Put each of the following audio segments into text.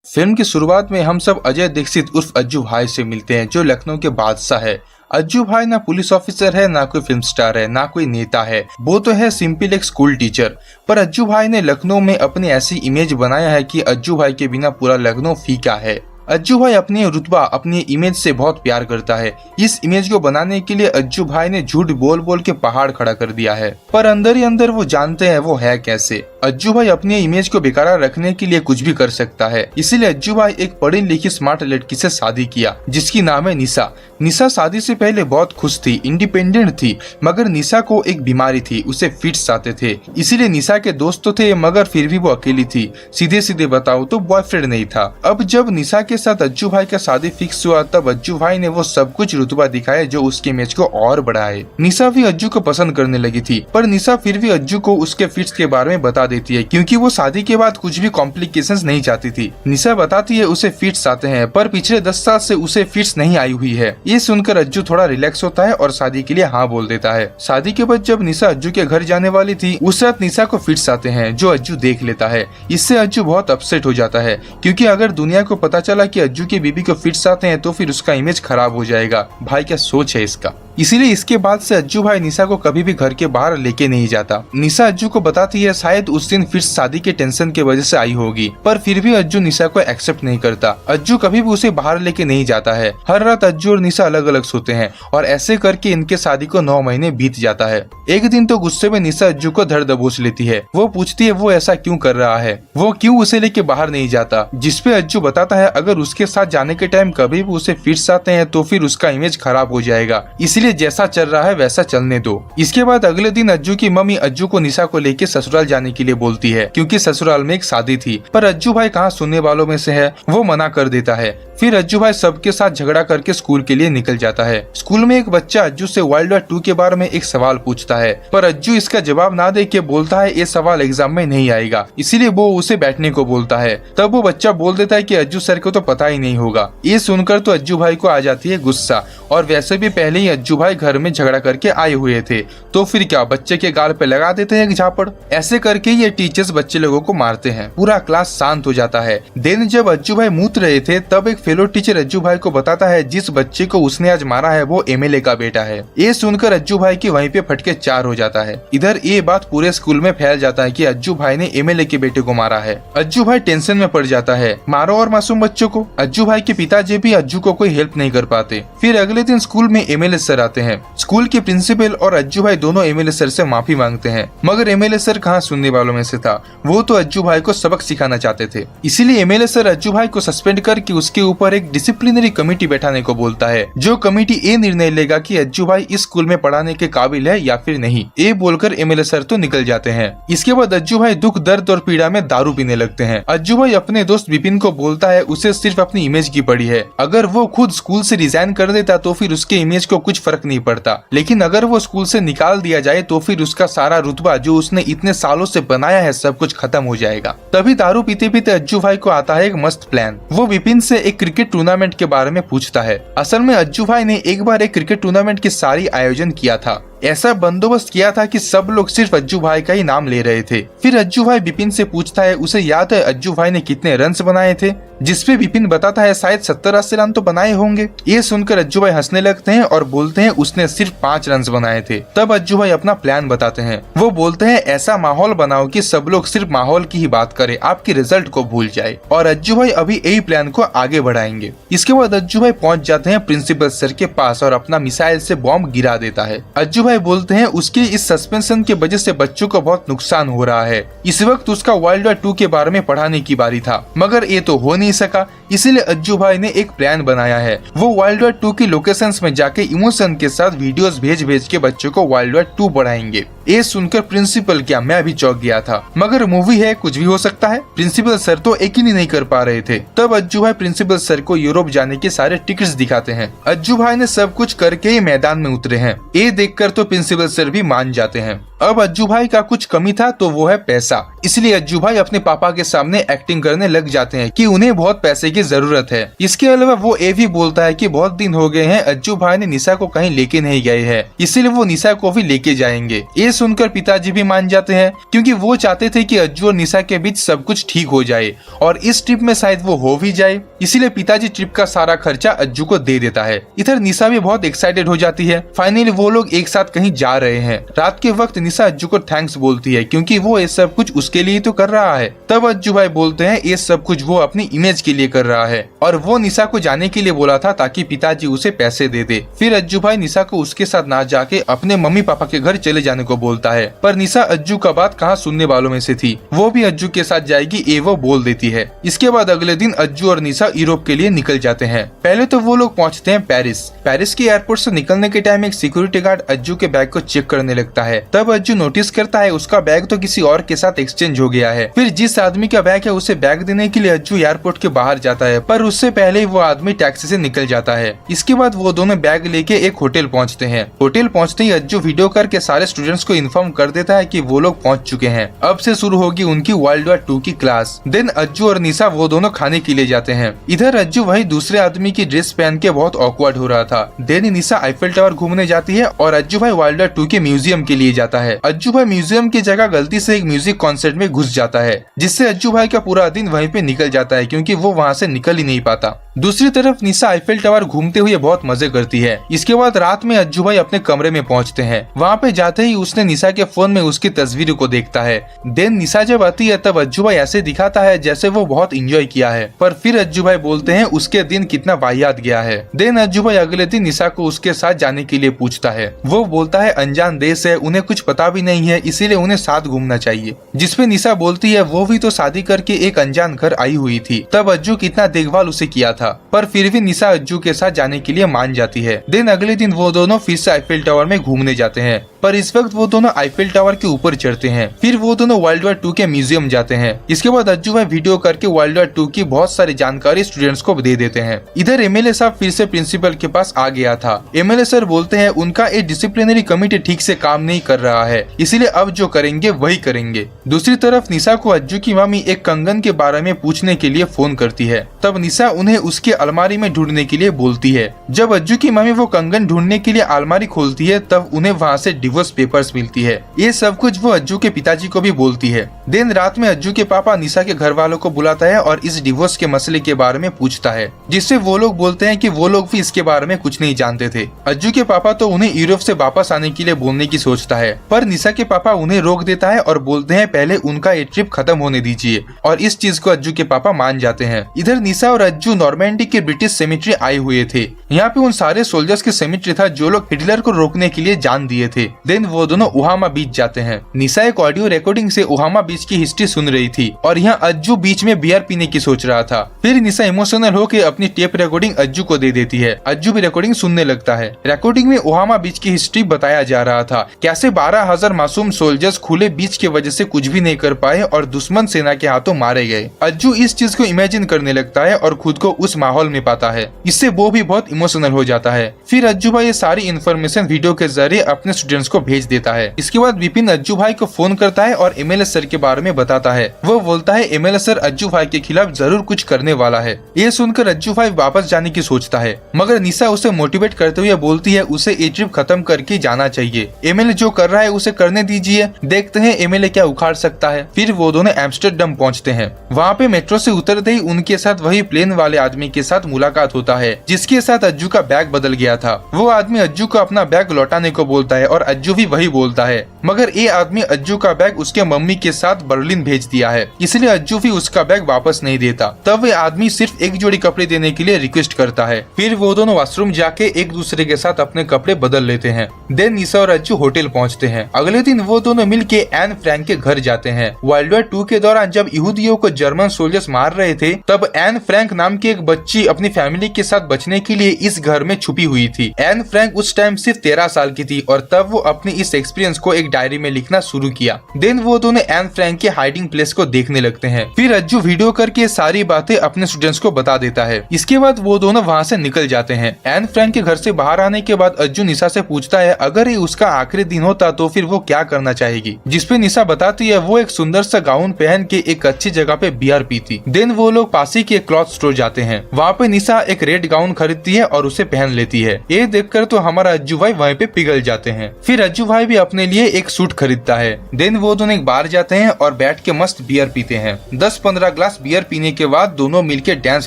Film की शुरुआत में हम सब अजय दीक्षित उर्फ अज्जू भाई से मिलते हैं, जो लखनऊ के बादशाह है। अज्जू भाई ना पुलिस ऑफिसर है, ना कोई फिल्म स्टार है, ना कोई नेता है, वो तो है सिंपल एक स्कूल टीचर। पर अज्जू भाई ने लखनऊ में अपनी ऐसी इमेज बनाया है कि अज्जू भाई के बिना पूरा लखनऊ फीका है। अज्जू भाई अपनी रुतबा, अपनी इमेज से बहुत प्यार करता है। इस इमेज को बनाने के लिए अज्जू भाई ने झूठ बोल बोल के पहाड़ खड़ा कर दिया है, पर अंदर ही अंदर वो जानते हैं वो है कैसे। अज्जू भाई अपनी इमेज को बेकरार रखने के लिए कुछ भी कर सकता है, इसीलिए अज्जू भाई एक पढ़ी लिखी स्मार्ट लड़की से शादी किया, जिसकी नाम है निशा। निशा शादी से पहले बहुत खुश थी, इंडिपेंडेंट थी, मगर निशा को एक बीमारी थी, उसे फिट्स आते थे। इसीलिए निशा के दोस्त तो थे, मगर फिर भी वो अकेली थी। सीधे सीधे बताओ तो बॉयफ्रेंड नहीं था। अब जब निशा के साथ अज्जू भाई का शादी फिक्स हुआ, तब अज्जू भाई ने वो सब कुछ रुतबा दिखाया जो उसके इमेज को और बढ़ाए। निशा भी अज्जू को पसंद करने लगी थी, पर निशा फिर भी अज्जू को उसके फिट्स के बारे में बता देती है, क्योंकि वो शादी के बाद कुछ भी कॉम्प्लिकेशंस नहीं चाहती थी। निशा बताती है उसे फिट्स आते हैं, पर पिछले 10 साल से उसे फिट्स नहीं आई हुई है। ये सुनकर अज्जू थोड़ा रिलैक्स होता है और शादी के लिए हाँ बोल देता है। शादी के बाद जब निशा अज्जू के घर जाने वाली थी, उस रात निशा को फिट्स आते हैं, जो अज्जू देख लेता है। इससे अज्जू बहुत अपसेट हो जाता है, क्योंकि अगर दुनिया को पता चला कि अज्जू की बीबी को फिट्स आते हैं तो फिर उसका इमेज खराब हो जाएगा। भाई क्या सोच है इसका। इसीलिए इसके बाद से अज्जू भाई निशा को कभी भी घर के बाहर लेके नहीं जाता। निशा अज्जू को बताती है शायद उस दिन फिर शादी के टेंशन की वजह से आई होगी, पर फिर भी अज्जू निशा को एक्सेप्ट नहीं करता। अज्जू कभी भी उसे बाहर लेके नहीं जाता है। हर रात अज्जू और निशा अलग अलग सोते हैं, और ऐसे करके इनके शादी को 9 महीने बीत जाता है। एक दिन तो गुस्से में निशा अज्जू को धड़ दबोच लेती है। वो पूछती है वो ऐसा क्यों कर रहा है, वो क्यों उसे लेके बाहर नहीं जाता। जिसपे अज्जू बताता है अगर उसके साथ जाने के टाइम कभी भी उसे फिट्स आते हैं तो फिर उसका इमेज खराब हो जाएगा, इसलिए जैसा चल रहा है वैसा चलने दो। इसके बाद अगले दिन अज्जू की मम्मी अज्जू को निशा को लेके ससुराल जाने के लिए बोलती है, क्योंकि ससुराल में एक शादी थी। पर अज्जू भाई कहाँ सुनने वालों में से है, वो मना कर देता है। फिर अज्जू भाई सबके साथ झगड़ा करके स्कूल के लिए निकल जाता है। स्कूल में एक बच्चा अज्जू से वर्ल्ड वॉर 2 के बारे में एक सवाल पूछता है, पर अज्जू इसका जवाब ना दे के बोलता है ये सवाल एग्जाम में नहीं आएगा, इसीलिए वो उसे बैठने को बोलता है। तब वो बच्चा बोल देता है कि अज्जू सर को तो पता ही नहीं होगा। ये सुनकर तो अज्जू भाई को आ जाती है गुस्सा, और वैसे भी पहले ही अज्जू भाई घर में झगड़ा करके आए हुए थे, तो फिर क्या बच्चे के गाल पे लगा देते हैं एक झापड़। ऐसे करके ये टीचर्स बच्चे लोगों को मारते हैं। पूरा क्लास शांत हो जाता है। दिन जब अज्जू भाई मूत रहे थे, तब एक फेलो टीचर अज्जू भाई को बताता है जिस बच्चे को उसने आज मारा है वो एमएलए का बेटा है। ये सुनकर अज्जू भाई की वहीं पे फटके 4 हो जाता है। इधर ये बात पूरे स्कूल में फैल जाता है कि अज्जू भाई ने एमएलए के बेटे को मारा है। अज्जू भाई टेंशन में पड़ जाता है, मारो और मासूम बच्चों को। अज्जू भाई के पिताजी भी अज्जू को कोई हेल्प नहीं कर पाते। फिर अगले दिन स्कूल में एमएलए सर आते हैं। स्कूल के प्रिंसिपल और अज्जू भाई दोनों एमएलए सर से माफी मांगते हैं, मगर एमएलए सर कहाँ सुनने वालों में से था। वो तो अज्जू भाई को सबक सिखाना चाहते थे। इसीलिए एमएलए सर अज्जू भाई को सस्पेंड करके उसके ऊपर एक डिसिप्लिनरी कमेटी बैठाने को बोलता है, जो कमेटी ये निर्णय लेगा कि अज्जू भाई इस स्कूल में पढ़ाने के काबिल है या फिर नहीं। ये बोलकर एमएलए सर तो निकल जाते हैं। इसके बाद अज्जू भाई दुख दर्द और पीड़ा में दारू पीने लगते हैं। अज्जू भाई अपने दोस्त विपिन को बोलता है उसे सिर्फ अपनी इमेज की पड़ी है, अगर वो खुद स्कूल से रिजाइन कर देता तो फिर उसके इमेज को कुछ फर्क नहीं पड़ता, लेकिन अगर वो स्कूल से निकाल दिया जाए तो फिर उसका सारा रुतबा जो उसने इतने सालों से बनाया है सब कुछ खत्म हो जाएगा। तभी दारू पीते पीते अज्जू भाई को आता है एक मस्त प्लान। वो विपिन से एक क्रिकेट टूर्नामेंट के बारे में पूछता है। असल में अज्जू भाई ने एक बार एक क्रिकेट टूर्नामेंट की सारी आयोजन किया था। ऐसा बंदोबस्त किया था कि सब लोग सिर्फ अज्जू भाई का ही नाम ले रहे थे। फिर अज्जू भाई विपिन से पूछता है उसे याद है अज्जू भाई ने कितने रन्स बनाए थे, जिसपे विपिन बताता है शायद 70-80 रन तो बनाए होंगे। ये सुनकर अज्जू भाई हंसने लगते हैं और बोलते हैं उसने सिर्फ 5 रन बनाए थे। तब अज्जू भाई अपना प्लान बताते हैं। वो बोलते हैं ऐसा माहौल बनाओ कि सब लोग सिर्फ माहौल की ही बात करें, आपके रिजल्ट को भूल जाए। और अज्जू भाई अभी यही प्लान को आगे बढ़ाएंगे। इसके बाद अज्जू भाई पहुंच जाते हैं प्रिंसिपल सर के पास और अपना मिसाइल से बॉम्ब गिरा देता है। अज्जू भाई बोलते हैं उसके इस सस्पेंशन के वजह से बच्चों को बहुत नुकसान हो रहा है। इस वक्त उसका वर्ल्ड वॉर 2 के बारे में पढ़ाने की बारी था, मगर ये तो हो नहीं सका। इसीलिए अज्जू भाई ने एक प्लान बनाया है। वो वर्ल्ड वॉर 2 की लोकेशंस में जाके इमोशन के साथ वीडियोस भेज के बच्चों को वर्ल्ड वॉर 2 पढ़ाएंगे। ये सुनकर प्रिंसिपल क्या मैं भी चौंक गया था, मगर मूवी है कुछ भी हो सकता है। प्रिंसिपल सर तो यकीन ही नहीं कर पा रहे थे। तब अज्जू भाई प्रिंसिपल सर को यूरोप जाने के सारे टिकट्स दिखाते हैं। अज्जू भाई ने सब कुछ करके ही मैदान में उतरे हैं। ये देखकर तो प्रिंसिपल सर भी मान जाते हैं। अब अज्जू भाई का कुछ कमी था तो वो है पैसा। इसलिए अज्जू भाई अपने पापा के सामने एक्टिंग करने लग जाते हैं कि उन्हें बहुत पैसे की जरूरत है। इसके अलावा वो ये भी बोलता है कि बहुत दिन हो गए हैं अज्जू भाई ने निशा को कहीं लेके नहीं गए हैं, इसीलिए वो निशा को भी लेके जाएंगे। ये सुनकर पिताजी भी मान जाते हैं क्योंकि वो चाहते थे कि अज्जू और निशा के बीच सब कुछ ठीक हो जाए और इस ट्रिप में शायद वो हो भी जाए। इसीलिए पिताजी ट्रिप का सारा खर्चा अज्जू को दे देता है। इधर निशा भी बहुत एक्साइटेड हो जाती है। फाइनली वो लोग एक साथ कहीं जा रहे हैं। रात के वक्त निशा अज्जू को थैंक्स बोलती है क्योंकि वो ये सब कुछ उसके लिए तो कर रहा है। तब अज्जू भाई बोलते हैं ये सब कुछ वो अपनी इमेज के लिए कर रहा है और वो निशा को जाने के लिए बोला था ताकि पिताजी उसे पैसे दे दे। फिर अज्जू भाई निशा को उसके साथ ना जाके अपने मम्मी पापा के घर चले जाने को बोलता है, पर निशा अज्जू का बात कहाँ सुनने वालों में से थी। वो भी अज्जू के साथ जाएगी ये वो बोल देती है। इसके बाद अगले दिन अज्जू और निशा यूरोप के लिए निकल जाते हैं। पहले तो वो लोग पहुँचते हैं पेरिस के एयरपोर्ट से निकलने के टाइम एक सिक्योरिटी गार्ड अज्जू के बैग को चेक करने लगता है। तब अज्जू नोटिस करता है उसका बैग तो किसी और के साथ एक्सचेंज हो गया है। फिर जिस आदमी का बैग है उसे बैग देने के लिए अज्जू एयरपोर्ट के बाहर जाता है, पर उससे पहले ही वो आदमी टैक्सी से निकल जाता है। इसके बाद वो दोनों बैग लेके एक होटल पहुंचते हैं। होटल पहुंचते ही अज्जू वीडियो करके सारे स्टूडेंट्स को इन्फॉर्म कर देता है कि वो लोग पहुंच चुके हैं। अब से शुरू होगी उनकी वर्ल्ड वॉर 2 की क्लास। देन अज्जू और निशा वो दोनों खाने के लिए जाते हैं। इधर अज्जू वही दूसरे आदमी की ड्रेस पहन के बहुत ऑकवर्ड हो रहा था। देन निशा आईफिल टावर घूमने जाती है और अज्जू भाई वर्ल्ड वॉर 2 के म्यूजियम के लिए जाता है। अज्जू भाई म्यूजियम की जगह गलती से एक म्यूजिक कॉन्सर्ट में घुस जाता है, जिससे अज्जू भाई का पूरा दिन वहीं पे निकल जाता है क्योंकि वो वहाँ से निकल ही नहीं पाता। दूसरी तरफ निशा आईफिल टावर घूमते हुए बहुत मजे करती है। इसके बाद रात में अज्जू भाई अपने कमरे में पहुंचते हैं। वहाँ पे जाते ही उसने निशा के फोन में उसकी तस्वीर को देखता है। देन निशा जब आती है तब अज्जू भाई ऐसे दिखाता है जैसे वो बहुत इंजॉय किया है, पर फिर अज्जू भाई बोलते हैं उसके दिन कितना वाहियात गया है। देन अज्जू भाई अगले दिन निशा को उसके साथ जाने के लिए पूछता है। वो बोलता है अनजान देश है, उन्हें कुछ पता भी नहीं है, इसीलिए उन्हें साथ घूमना चाहिए। जिसपे निशा बोलती है वो भी तो शादी करके एक अनजान घर आई हुई थी, तब अज्जू कितना देखभाल उसे किया था, पर फिर भी निशा अज्जू के साथ जाने के लिए मान जाती है। देन अगले दिन वो दोनों फिर से आईफिल टावर में घूमने जाते हैं, पर इस वक्त वो दोनों आईफिल टावर के ऊपर चढ़ते हैं। फिर वो दोनों वर्ल्ड वॉर 2 के म्यूजियम जाते हैं। इसके बाद अज्जू भाई वीडियो करके वर्ल्ड वॉर 2 की बहुत सारी जानकारी स्टूडेंट्स को दे देते हैं। इधर एमएलए साहब फिर से प्रिंसिपल के पास आ गया था। एमएलए सर बोलते हैं उनका एक डिसिप्लिनरी कमेटी ठीक से काम नहीं कर रहा है, इसीलिए अब जो करेंगे वही करेंगे। दूसरी तरफ निशा को अज्जू की मामी एक कंगन के बारे में पूछने के लिए फोन करती है। तब निशा उन्हें उसके अलमारी में ढूंढने के लिए बोलती है। जब अज्जू की मामी वो कंगन ढूंढने के लिए अलमारी खोलती है तब उन्हें वहाँ से डिवोर्स पेपर्स मिलती है। ये सब कुछ वो अज्जू के पिताजी को भी बोलती है। दिन रात में अज्जू के पापा निशा के घर वालों को बुलाता है और इस डिवोर्स के मसले के बारे में पूछता है, जिससे वो लोग बोलते हैं कि वो लोग भी इसके बारे में कुछ नहीं जानते थे। अज्जू के पापा तो उन्हें यूरोप से वापस आने के लिए बोलने की सोचता है, पर निशा के पापा उन्हें रोक देता है और बोलते हैं पहले उनका ये ट्रिप खत्म होने दीजिए, और इस चीज को अज्जू के पापा मान जाते हैं। इधर निशा और अज्जू नॉर्मेंडी के ब्रिटिश सेमेट्री आए हुए थे। यहाँ पे उन सारे सोल्जर्स के सेमेट्री था जो लोग हिटलर को रोकने के लिए जान दिए थे। देन वो दोनों ओहामा बीच जाते हैं। निशा एक ऑडियो रिकॉर्डिंग से ओहामा बीच की हिस्ट्री सुन रही थी और यहाँ अज्जू बीच में बियर पीने की सोच रहा था। फिर निशा इमोशनल होकर अपनी टेप रिकॉर्डिंग अज्जू को दे देती है। अज्जू भी रिकॉर्डिंग सुनने लगता है। रिकॉर्डिंग में ओहामा बीच की हिस्ट्री बताया जा रहा था, कैसे 12,000 मासूम सोल्जर्स खुले बीच की वजह से कुछ भी नहीं कर पाए और दुश्मन सेना के हाथों मारे गए। अज्जू इस चीज को इमेजिन करने लगता है और खुद को उस माहौल में पाता है। इससे वो भी बहुत इमोशनल हो जाता है। फिर अज्जू भाई ये सारी इन्फॉर्मेशन वीडियो के जरिए अपने स्टूडेंट्स को भेज देता है। इसके बाद विपिन अज्जू भाई को फोन करता है और एमएलए सर के बारे में बताता है। वो बोलता है एमएलए सर अज्जू भाई के खिलाफ जरूर कुछ करने वाला है। ये सुनकर अज्जू भाई वापस जाने की सोचता है, मगर निशा उसे मोटिवेट करते हुए बोलती है उसे ये ट्रिप खत्म करके जाना चाहिए। एमएलए जो कर रहा है उसे करने दीजिए, देखते हैं एमएलए क्या उखाड़ सकता है। फिर वो दोनों एम्स्टर्डम पहुँचते हैं। वहाँ पे मेट्रो से उतरते ही उनके साथ वही प्लेन वाले आदमी के साथ मुलाकात होता है, जिसके साथ अज्जू का बैग बदल गया था। वो आदमी अज्जू को अपना बैग लौटाने को बोलता है और अज्जू भी वही बोलता है, मगर ये आदमी अज्जू का बैग उसके मम्मी के साथ बर्लिन भेज दिया है, इसलिए अज्जू भी उसका बैग वापस नहीं देता। तब वे आदमी सिर्फ एक जोड़ी कपड़े देने के लिए रिक्वेस्ट करता है। फिर वो दोनों वॉशरूम जाके एक दूसरे के साथ अपने कपड़े बदल लेते हैं। देन निशा और अज्जू होटल पहुँचते हैं। अगले दिन वो दोनों मिल के एन फ्रैंक के घर जाते हैं। वर्ल्ड वॉर 2 के दौरान जब यहूदियों को जर्मन सोल्जर्स मार रहे थे, तब एन फ्रैंक नाम की एक बच्ची अपनी फैमिली के साथ बचने के लिए इस घर में छुपी हुई थी। एन फ्रैंक उस टाइम सिर्फ 13 साल की थी और तब वो अपनी इस एक्सपीरियंस को एक डायरी में लिखना शुरू किया। देन वो दोनों एन फ्रैंक के हाइडिंग प्लेस को देखने लगते हैं। फिर अज्जू वीडियो करके सारी बातें अपने स्टूडेंट्स को बता देता है। इसके बाद वो दोनों वहाँ से निकल जाते हैं। एन फ्रैंक के घर से बाहर आने के बाद अज्जू निशा से पूछता है अगर ये उसका आखिरी दिन होता तो फिर वो क्या करना चाहेगी, जिसपे निशा बताती है वो एक सुंदर सा गाउन पहन के एक अच्छी जगह पे बियर पीती। देन वो लोग पास ही के क्लॉथ स्टोर जाते हैं। वहाँ पे निशा एक रेड गाउन खरीदती है और उसे पहन लेती है। ये देखकर तो हमारा अज्जू भाई वहीं पे पिघल जाते हैं। फिर अज्जू भाई भी अपने लिए एक सूट खरीदता है। देन वो दोनों एक बार जाते हैं और बैठ के मस्त बियर पीते हैं। 10-15 ग्लास बियर पीने के बाद दोनों मिलके डांस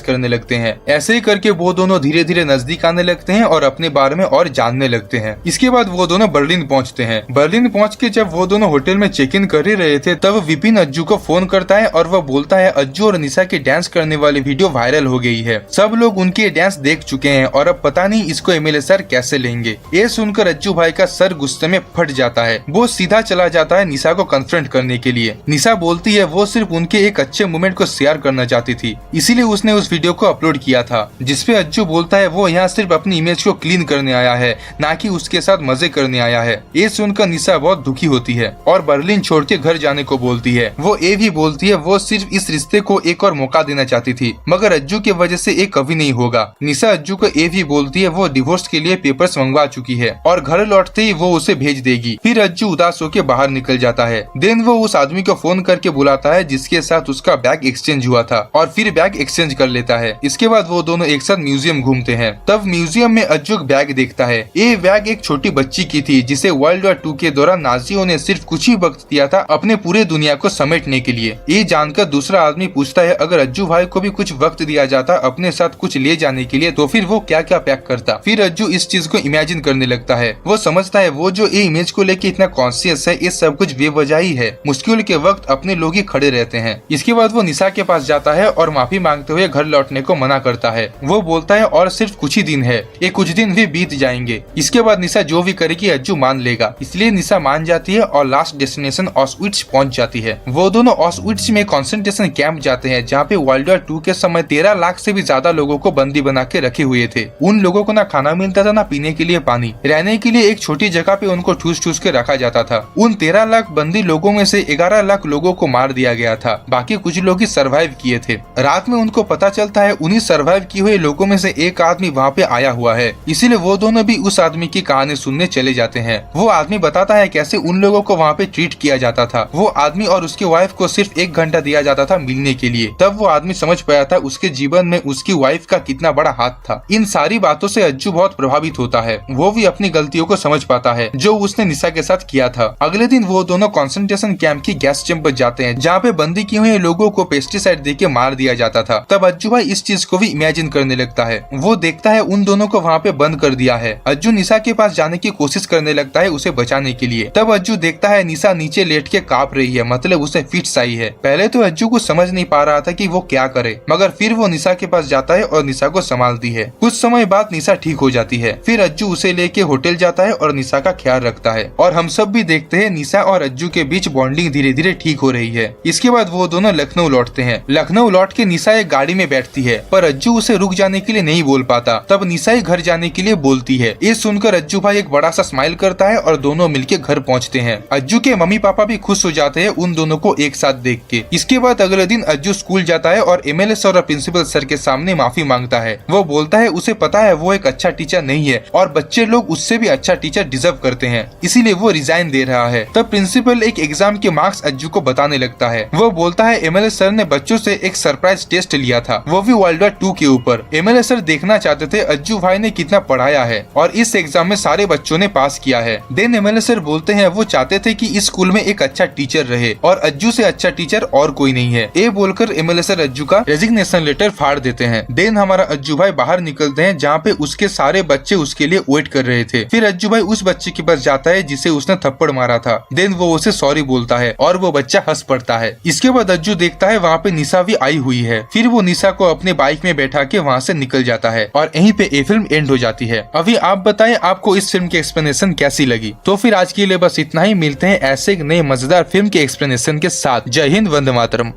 करने लगते हैं। ऐसे ही करके वो दोनों धीरे धीरे नजदीक आने लगते हैं और अपने बारे में और जानने लगते हैं। इसके बाद वो दोनों बर्लिन पहुंचते हैं। बर्लिन पहुंच के जब वो दोनों होटल में चेक इन कर ही रहे थे तब विपिन अज्जू को फोन करता है और वह बोलता है अज्जू और निशा की डांस करने वाली वीडियो वायरल हो गई है। सब लोग उनके डांस देख चुके हैं और अब पता नहीं इसको एमएलए सर कैसे लेंगे। ये सुनकर अज्जू भाई का सर गुस्से में फट जाता है। वो सीधा चला जाता है निशा को कन्फ्रंट करने के लिए। निशा बोलती है वो सिर्फ उनके एक अच्छे मोमेंट को शेयर करना चाहती थी, इसीलिए उसने उस वीडियो को अपलोड किया था। जिसपे अज्जू बोलता है वो यहाँ सिर्फ अपनी इमेज को क्लीन करने आया है, ना कि उसके साथ मजे करने आया है। ये सुनकर निशा बहुत दुखी होती है और बर्लिन छोड़ के घर जाने को बोलती है। वो ये भी बोलती है वो सिर्फ इस रिश्ते को एक और मौका देना चाहती थी, मगर अज्जू की वजह से ये कभी नहीं होगा। निशा अज्जू को ये भी बोलती है वो डिवोर्स के लिए पेपर्स मंगवा चुकी है और घर लौटते ही वो उसे भेज देगी। फिर अज्जू उदास होकर बाहर निकल जाता है। देन वो उस आदमी को फोन करके बुलाता है जिसके साथ उसका बैग एक्सचेंज हुआ था और फिर बैग एक्सचेंज कर लेता है। इसके बाद वो दोनों एक साथ म्यूजियम घूमते हैं। तब म्यूजियम में अज्जू एक बैग देखता है। ये बैग एक छोटी बच्ची की थी जिसे वर्ल्ड वॉर 2 के दौरान नाजियों ने सिर्फ कुछ ही वक्त दिया था अपने पूरे दुनिया को समेटने के लिए। ये जानकर दूसरा आदमी पूछता है अगर अज्जू भाई को भी कुछ वक्त दिया जाता अपने साथ कुछ ले जाने के लिए तो फिर वो क्या क्या पैक करता। फिर अज्जू इस चीज को इमेजिन करने लगता है। वो समझता है वो जो ये इमेज को लेके इतना कॉन्शियस है ये सब कुछ बेवजह ही है। मुश्किल के वक्त अपने लोग ही खड़े रहते हैं। इसके बाद वो निशा के पास जाता है और माफी मांगते हुए घर लौटने को मना करता है। वो बोलता है और सिर्फ कुछ ही दिन है, ये कुछ दिन भी बीत जाएंगे। इसके बाद निशा जो भी करेगी अज्जू मान लेगा, इसलिए निशा मान जाती है और लास्ट डेस्टिनेशन ऑस्विट्ज पहुंच जाती है। वो दोनों ऑस्विट्ज में कंसंट्रेशन कैंप जाते हैं जहाँ पे वर्ल्ड वॉर 2 के समय 13 लाख से भी ज्यादा लोगों को बंदी बना के रखे हुए थे। उन लोगों को ना खाना मिलता था ना पीने के लिए पानी, रहने के लिए एक छोटी जगह पे उनको ठूस ठूस के रखा जाता था। उन 13 लाख बंदी लोगों में से 11 लाख लोगों को मार दिया गया था, बाकी कुछ लोग ही सर्वाइव किए थे। रात में उनको पता चलता है उन्हीं सर्वाइव किए हुए लोगों में से एक आदमी वहाँ पे आया हुआ है, इसीलिए वो दोनों भी उस आदमी की कहानी सुनने चले जाते हैं। वो आदमी बताता है कैसे उन लोगों को वहाँ पे ट्रीट किया जाता था। वो आदमी और उसकी वाइफ को सिर्फ 1 घंटा दिया जाता था मिलने के लिए। तब वो आदमी समझ पाया था उसके जीवन में उसकी वाइफ का कितना बड़ा हाथ था। इन सारी बातों से अज्जू बहुत प्रभावित होता है। वो भी अपनी गलतियों को समझ पाता है जो उसने निशा के साथ किया था। अगले दिन वो दोनों कंसंट्रेशन कैंप की गैस चैम्बर जाते हैं जहाँ पे बंदी किए हुए लोगों को पेस्टिसाइड देके मार दिया जाता था। तब अज्जू भाई इस चीज को भी इमेजिन करने लगता है। वो देखता है उन दोनों को वहाँ पे बंद कर दिया है। अज्जू निशा के पास जाने की कोशिश करने लगता है उसे बचाने के लिए। तब अज्जू देखता है निशा नीचे लेट के कांप रही है, मतलब उसे फिट्स आई है। पहले तो अज्जू को समझ नहीं पा रहा था कि वो क्या करे, मगर फिर वो निशा के पास जाता है और निशा को संभालती है। कुछ समय बाद निशा ठीक हो जाती है। फिर अज्जू उसे लेके होटल जाता है और निशा का ख्याल रखता है और हम सब भी देखते हैं निशा और अज्जू के बीच बॉन्डिंग धीरे धीरे ठीक हो रही है। इसके बाद वो दोनों लखनऊ लौटते हैं। लखनऊ लौट के निशा एक गाड़ी में बैठती है पर अज्जू उसे रुक जाने के लिए नहीं बोल पाता। तब निशा ही घर जाने के लिए बोलती है। ये सुनकर अज्जू भाई एक बड़ा सा स्माइल करता है और दोनों मिलके घर पहुंचते हैं। अज्जू के मम्मी पापा भी खुश हो जाते हैं उन दोनों को एक साथ देख के। इसके बाद अगले दिन अज्जू स्कूल जाता है और एमएलए सर और प्रिंसिपल सर के सामने माफी मांगता है। वो बोलता है उसे पता है वो एक अच्छा टीचर नहीं है और बच्चे लोग उससे भी अच्छा टीचर डिजर्व करते हैं, इसीलिए वो रिजाइन दे रहा है। तब प्रिंसिपल एक एग्जाम के मार्क्स अज्जू को बताने लगता है। वो बोलता है एमएलए सर ने बच्चों से एक सरप्राइज टेस्ट लिया था, वो भी वर्ल्ड वॉर 2 के ऊपर। एमएलए सर देखना चाहते थे अज्जू भाई ने कितना पढ़ाया है और इस एग्जाम में सारे बच्चों ने पास किया है। देन एमएलए सर बोलते हैं वो चाहते थे कि इस स्कूल में एक अच्छा टीचर रहे और अज्जू से अच्छा टीचर और कोई नहीं है। ये बोलकर एमएलए सर अज्जू का रेजिग्नेशन लेटर फाड़ देते हैं। देन हमारा अज्जू भाई बाहर निकलते हैं जहाँ पे उसके सारे बच्चे उसके लिए वेट कर रहे थे। फिर अज्जू भाई उस बच्चे के पास जाता है जिसे उसने थप्पड़ मारा था। देन वो उसे सॉरी बोलता है और वो बच्चा हंस पड़ता है। इसके बाद अज्जू देखता है वहाँ पे निशा भी आई हुई है। फिर वो निशा को अपने बाइक में बैठा के वहाँ से निकल जाता है और यहीं पे ये फिल्म एंड हो जाती है। अभी आप बताएं आपको इस फिल्म की एक्सप्लेनेशन कैसी लगी। तो फिर आज के लिए बस इतना ही। मिलते हैं ऐसे एक नए मजेदार फिल्म के एक्सप्लेनेशन के साथ। जय हिंद, वंदे मातरम।